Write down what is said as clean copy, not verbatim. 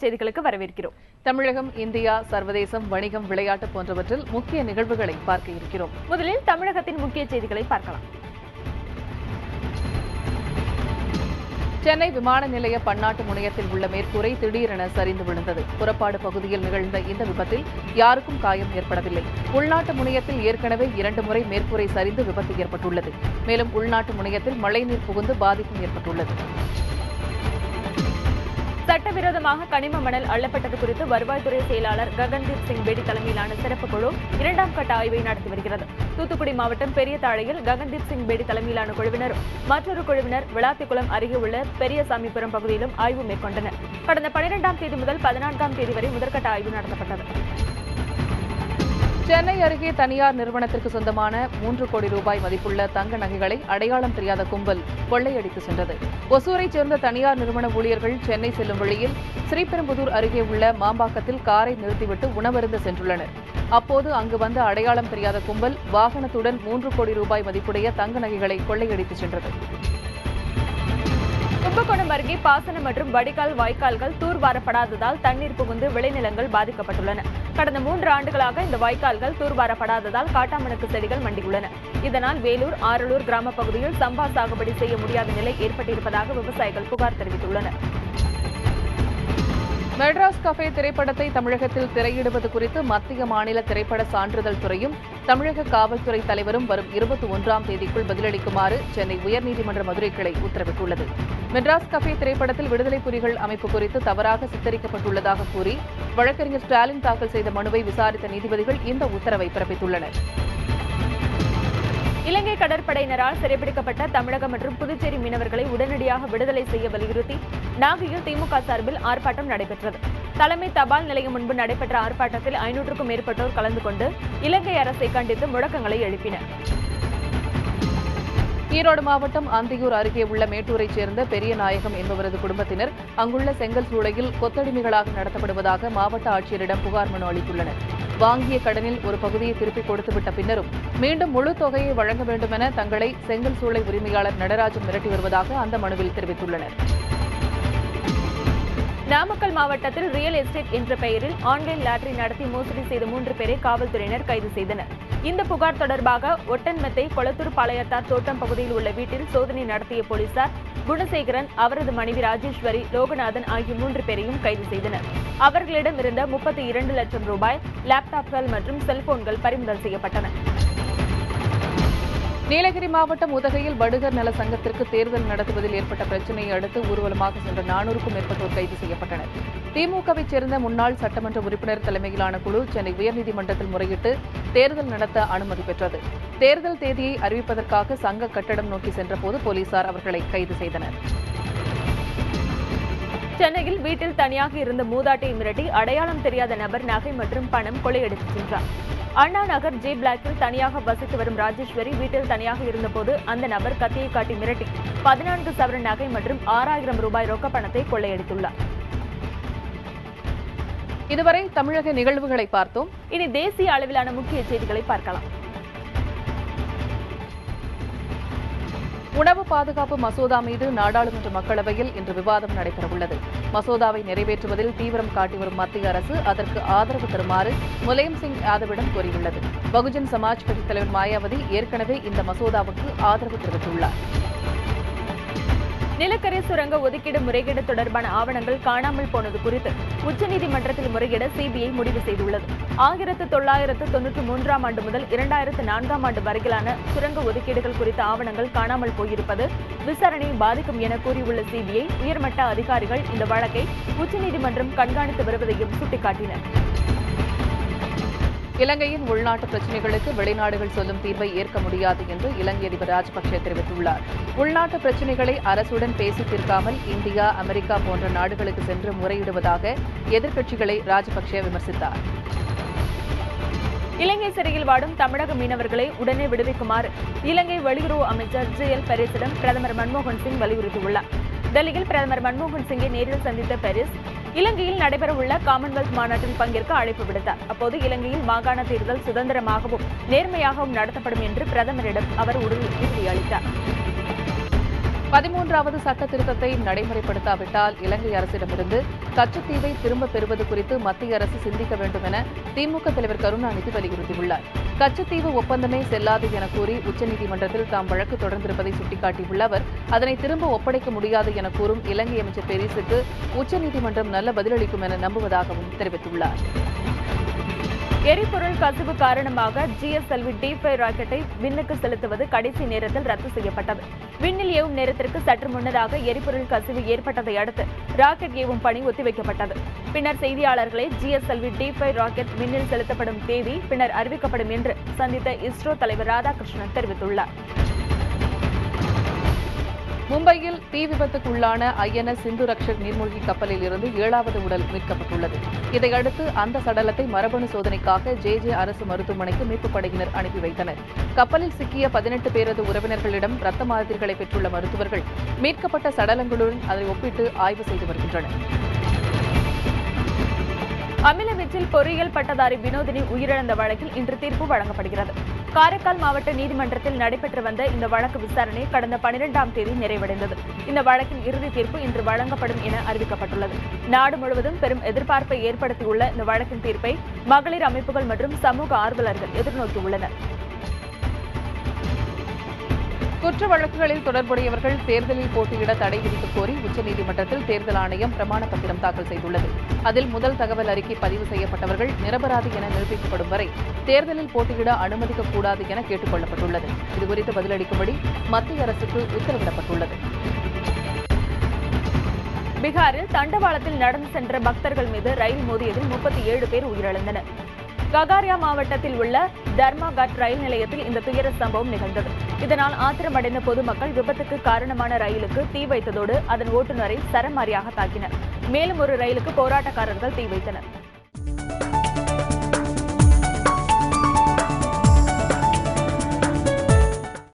செய்திகளுக்கு வரவேற்கிறோம். தமிழகம், இந்தியா, சர்வதேசம், வணிகம், விளையாட்டு போன்றவற்றில் முக்கிய நிகழ்வுகளை பார்க்க இருக்கிறோம். முதலில் தமிழகத்தின் முக்கிய செய்திகளை பார்க்கலாம். சென்னை விமான நிலைய பன்னாட்டு முனையத்தில் உள்ள மேற்கூரை திடீரென சரிந்து விழுந்தது. புறப்பாடு பகுதியில் நிகழ்ந்த இந்த விபத்தில் யாருக்கும் காயம் ஏற்படவில்லை. உள்நாட்டு முனையத்தில் ஏற்கனவே 2 முறை மேற்கூரை சரிந்து விபத்து ஏற்பட்டுள்ளது. மேலும் உள்நாட்டு முனையத்தில் மழைநீர் புகுந்து பாதிப்பும் ஏற்பட்டுள்ளது. சட்டவிரோதமாக கனிம மணல் அள்ளப்பட்டது குறித்து வருவாய்த்துறை செயலாளர் ககன்தீப் சிங் பேடி தலைமையிலான சிறப்பு குழு 2ஆம் கட்ட ஆய்வை நடத்தி வருகிறது. தூத்துக்குடி மாவட்டம் பெரியதாழையில் ககன்தீப் சிங் பேடி தலைமையிலான குழுவினரும் மற்றொரு குழுவினர் விளாத்திக்குளம் அருகே உள்ள பெரியசாமிபுரம் பகுதியிலும் ஆய்வு மேற்கொண்டனர். கடந்த 12ஆம் தேதி முதல் 14ஆம் தேதி வரை முதற்கட்ட ஆய்வு நடத்தப்பட்டது. சென்னை அருகே தனியார் நிறுவனத்திற்கு சொந்தமான 3 கோடி ரூபாய் மதிப்புள்ள தங்க நகைகளை அடையாளம் தெரியாத கும்பல் கொள்ளையடித்து சென்றது. ஒசூரைச் சேர்ந்த தனியார் நிறுவன ஊழியர்கள் சென்னை செல்லும் வழியில் ஸ்ரீபெரும்புதூர் அருகே உள்ள மாம்பாக்கத்தில் காரை நிறுத்திவிட்டு உணவருந்த சென்றுள்ளனர். அப்போது அங்கு வந்த அடையாளம் தெரியாத கும்பல் வாகனத்துடன் 3 கோடி ரூபாய் மதிப்புடைய தங்க நகைகளை கொள்ளையடித்து சென்றது. கும்பகோணம் அருகே பாசன மற்றும் வடிகால் வாய்க்கால்கள் தூர்வாரப்படாததால் தண்ணீர் புகுந்து விளைநிலங்கள் பாதிக்கப்பட்டுள்ளன. கடந்த 3 ஆண்டுகளாக இந்த வாய்க்கால்கள் தூர்வாரப்படாததால் காட்டாமணக்கு செடிகள் மண்டியுள்ளன. இதனால் வேலூர், ஆரலூர் கிராம பகுதியில் சம்பா சாகுபடி செய்ய முடியாத நிலை ஏற்பட்டிருப்பதாக விவசாயிகள் புகார் தெரிவித்துள்ளனர். மெட்ராஸ் கஃபே திரைப்படத்தை தமிழகத்தில் திரையிடுவது குறித்து மத்திய மாநில திரைப்பட சான்றிதழ் துறையும் தமிழக காவல்துறை தலைவரும் வரும் 21ஆம் தேதிக்குள் பதிலளிக்குமாறு சென்னை உயர்நீதிமன்ற மதுரை கிளை உத்தரவிட்டுள்ளது. மெட்ராஸ் கஃபே திரைப்படத்தில் விடுதலை புலிகள் அமைப்பு குறித்து தவறாக சித்தரிக்கப்பட்டுள்ளதாக கூறி வழக்கறிஞர் ஸ்டாலின் தாக்கல் செய்த மனுவை விசாரித்த நீதிபதிகள் இந்த உத்தரவை பிறப்பித்துள்ளனர். இலங்கை கடற்படையினரால் சிறைபிடிக்கப்பட்ட தமிழக மற்றும் புதுச்சேரி மீனவர்களை உடனடியாக விடுதலை செய்ய வலியுறுத்தி நாகையில் திமுக சார்பில் ஆர்ப்பாட்டம் நடைபெற்றது. தலைமை தபால் நிலையம் முன்பு நடைபெற்ற ஆர்ப்பாட்டத்தில் 500க்கும் மேற்பட்டோர் கலந்து கொண்டு இலங்கை அரசை கண்டித்து முழக்கங்களை எழுப்பினர். ஈரோடு மாவட்டம் அந்தியூர் அருகே உள்ள மேட்டூரைச் சேர்ந்த பெரிய நாயகம் என்பவரது குடும்பத்தினர் அங்குள்ள செங்கல் சூளையில் கொத்தடிமைகளாக நடத்தப்படுவதாக மாவட்ட ஆட்சியரிடம் புகார் மனு அளித்துள்ளனர். வாங்கிய கடனில் ஒரு பகுதியை திருப்பிக் கொடுத்துவிட்ட பின்னரும் மீண்டும் முழு தொகையை வழங்க வேண்டுமென தங்களை செங்கல் சூளை உரிமையாளர் நடராஜன் மிரட்டி வருவதாக அந்த மனுவில் தெரிவித்துள்ளனர். நாமக்கல் மாவட்டத்தில் ரியல் எஸ்டேட் என்ற பெயரில் ஆன்லைன் லாட்டரி நடத்தி மோசடி செய்த 3 பேரை காவல்துறையினர் கைது செய்தனர். இந்த புகார் தொடர்பாக ஒட்டன்மெத்தை கொளத்தூர் பாளையத்தார் தோட்டம் பகுதியில் உள்ள வீட்டில் சோதனை நடத்திய போலீசார் குணசேகரன், அவரது மனைவி ராஜேஸ்வரி, லோகநாதன் ஆகிய 3 பேரையும் கைது செய்தனர். அவர்களிடம் இருந்த 32 லட்சம் ரூபாய், லேப்டாப்கள் மற்றும் செல்போன்கள் பறிமுதல் செய்யப்பட்டன. நீலகிரி மாவட்டம் உதகையில் படுகர் நல சங்கத்திற்கு தேர்தல் நடத்துவதில் ஏற்பட்ட பிரச்சினையை அடுத்து ஊர்வலமாக சென்ற 400க்கும் மேற்பட்டோர் கைது செய்யப்பட்டனர். திமுகவைச் சேர்ந்த முன்னாள் சட்டமன்ற உறுப்பினர் தலைமையிலான குழு சென்னை உயர்நீதிமன்றத்தில் முறையிட்டு தேர்தல் நடத்த அனுமதி பெற்றது. தேர்தல் தேதியை அறிவிப்பதற்காக சங்க கட்டடம் நோக்கி சென்றபோது போலீசார் அவர்களை கைது செய்தனர். சென்னையில் வீட்டில் தனியாக இருந்த மூதாட்டியை மிரட்டி அடையாளம் தெரியாத நபர் நகை மற்றும் பணம் கொள்ளையடித்து சென்றார். அண்ணா நகர் ஜே பிளாக்கில் தனியாக வசித்து வரும் ராஜேஸ்வரி வீட்டில் தனியாக இருந்தபோது அந்த நபர் கத்தியை காட்டி மிரட்டி 14 சவரன் நகை மற்றும் 6000 ரூபாய் ரொக்க பணத்தை கொள்ளையடித்துள்ளார். இதுவரை தமிழக நிகழ்வுகளை பார்த்தோம். இனி தேசிய அளவிலான முக்கிய செய்திகளை பார்க்கலாம். உணவு பாதுகாப்பு மசோதா மீது நாடாளுமன்ற மக்களவையில் இன்று விவாதம் நடைபெறவுள்ளது. மசோதாவை நிறைவேற்றுவதில் தீவிரம் காட்டி வரும் மத்திய அரசு அதற்கு ஆதரவு தருமாறு முலாயம் சிங் யாதவிடம் கோரியுள்ளது. பகுஜன் சமாஜ் கட்சித் தலைவர் மாயாவதி ஏற்கனவே இந்த மசோதாவுக்கு ஆதரவு தெரிவித்துள்ளார். நிலக்கரி சுரங்க ஒதுக்கீடு முறைகேடு தொடர்பான ஆவணங்கள் காணாமல் போனது குறித்து உச்சநீதிமன்றத்தில் முறையிட சிபிஐ முடிவு செய்துள்ளது. 1993ஆம் ஆண்டு முதல் 2004ஆம் ஆண்டு வரையிலான சுரங்க ஒதுக்கீடுகள் குறித்த ஆவணங்கள் காணாமல் போயிருப்பது விசாரணையை பாதிக்கும் என கூறியுள்ள சிபிஐ உயர்மட்ட அதிகாரிகள் இந்த வழக்கை உச்சநீதிமன்றம் கண்காணித்து வருவதையும் சுட்டிக்காட்டினர். இலங்கையின் உள்நாட்டு பிரச்சினைகளுக்கு வெளிநாடுகள் சொல்லும் தீர்வை ஏற்க முடியாது என்று இலங்கை அதிபர் ராஜபக்சே தெரிவித்துள்ளார். உள்நாட்டு பிரச்சினைகளை அரசுடன் பேசி தீர்க்காமல் இந்தியா, அமெரிக்கா போன்ற நாடுகளுக்கு சென்று முறையிடுவதாக எதிர்க்கட்சிகளை ராஜபக்சே விமர்சித்தார். இலங்கை சிறையில் வாடும் தமிழக மீனவர்களை உடனே விடுவிக்குமாறு இலங்கை வெளியுறவு அமைச்சர் ஜி.எல். பெரிஸிடம் பிரதமர் மன்மோகன் சிங் வலியுறுத்தியுள்ளார். டெல்லியில் பிரதமர் மன்மோகன் சிங்கை நேரில் சந்தித்த பெரிஸ் இலங்கையில் நடைபெறவுள்ள காமன்வெல்த் மாநாட்டில் பங்கேற்க அழைப்பு விடுத்தார். அப்போது இலங்கையில் மாகாண தேர்தல் சுதந்திரமாகவும் நேர்மையாகவும் நடத்தப்படும் என்று பிரதமரிடம் அவர் உறுதியளித்தார். 13வது சட்ட திருத்தத்தை நடைமுறைப்படுத்தாவிட்டால் இலங்கை அரசிடமிருந்து கச்சத்தீவை திரும்பப் பெறுவது குறித்து மத்திய அரசு சிந்திக்க வேண்டும் என திமுக தலைவர் கருணாநிதி வலியுறுத்தியுள்ளார். கச்சத்தீவு ஒப்பந்தமே செல்லாது என கூறி உச்சநீதிமன்றத்தில் தாம் வழக்கு தொடர்ந்திருப்பதை சுட்டிக்காட்டியுள்ள அவர், அதனை திரும்ப ஒப்படைக்க முடியாது என கூறும் இலங்கை அமைச்சர் பெரிஸுக்கு உச்சநீதிமன்றம் நல்ல பதிலளிக்கும் என நம்புவதாகவும் தெரிவித்துள்ளார். எரிபொருள் கசிவு காரணமாக GSLV D5 ராக்கெட்டை விண்ணுக்கு செலுத்துவது கடைசி நேரத்தில் ரத்து செய்யப்பட்டது. விண்ணில் ஏவும் நேரத்திற்கு சற்று முன்னதாக எரிபொருள் கசிவு ஏற்பட்டதை அடுத்து ராக்கெட் ஏவும் பணி ஒத்திவைக்கப்பட்டது. பின்னர் செய்தியாளர்களை GSLV D5 ராக்கெட் விண்ணில் செலுத்தப்படும் தேதி பின்னர் அறிவிக்கப்படும் என்று சந்தித்த இஸ்ரோ தலைவர் ராதாகிருஷ்ணன் தெரிவித்துள்ளார். மும்பையில் தீ விபத்துக்குள்ளான INS சிந்து ரக்ஷக் நீர்மூழ்கி கப்பலில் இருந்து 7வது உடல் மீட்கப்பட்டுள்ளது. இதையடுத்து அந்த சடலத்தை மரபணு சோதனைக்காக JJ அரசு மருத்துவமனைக்கு மீட்புப் படையினர் அனுப்பி வைத்தனர். கப்பலில் சிக்கிய 18 பேரது உறவினர்களிடம் ரத்த மாதிரிகளை பெற்றுள்ள மருத்துவர்கள் மீட்கப்பட்ட சடலங்களுடன் அதை ஒப்பிட்டு ஆய்வு செய்து வருகின்றனர். அமிலவீச்சில் பொறியியல் பட்டதாரி வினோதினி உயிரிழந்த வழக்கில் இன்று தீர்ப்பு வழங்கப்படுகிறது. காரைக்கால் மாவட்ட நீதிமன்றத்தில் நடைபெற்று வந்த இந்த வழக்கு விசாரணை கடந்த 12ஆம் தேதி நிறைவடைந்தது. இந்த வழக்கின் இறுதி தீர்ப்பு இன்று வழங்கப்படும் என அறிவிக்கப்பட்டுள்ளது. நாடு முழுவதும் பெரும் எதிர்பார்ப்பை ஏற்படுத்தியுள்ள இந்த வழக்கின் தீர்ப்பை மகளிர் அமைப்புகள் மற்றும் சமூக ஆர்வலர்கள் எதிர்நோக்கியுள்ளனர். குற்ற வழக்குகளில் தொடர்புடையவர்கள் தேர்தலில் போட்டியிட தடை விதிக்கக் கோரி உச்சநீதிமன்றத்தில் தேர்தல் ஆணையம் பிரமாண பத்திரம் தாக்கல் செய்துள்ளது. அதில் முதல் தகவல் அறிக்கை பதிவு செய்யப்பட்டவர்கள் நிரபராதி என நிரூபிக்கப்படும் வரை தேர்தலில் போட்டியிட அனுமதிக்கக்கூடாது என கேட்டுக் கொள்ளப்பட்டுள்ளது. இதுகுறித்து பதிலளிக்கும்படி மத்திய அரசுக்கு உத்தரவிடப்பட்டுள்ளது. பீகாரில் தண்டவாளத்தில் நடந்து சென்ற பக்தர்கள் மீது ரயில் மோதியதில் 37 பேர் உயிரிழந்தனர். ககாரியா மாவட்டத்தில் உள்ள தர்மாகட் ரயில் நிலையத்தில் இந்த துயர சம்பவம் நிகழ்ந்தது. இதனால் ஆத்திரமடைந்த பொதுமக்கள் விபத்துக்கு காரணமான ரயிலுக்கு தீ வைத்ததோடு அதன் ஓட்டுநரை சரமாரியாக தாக்கினர். மேலும் ஒரு ரயிலுக்கு போராட்டக்காரர்கள் தீ வைத்தனர்.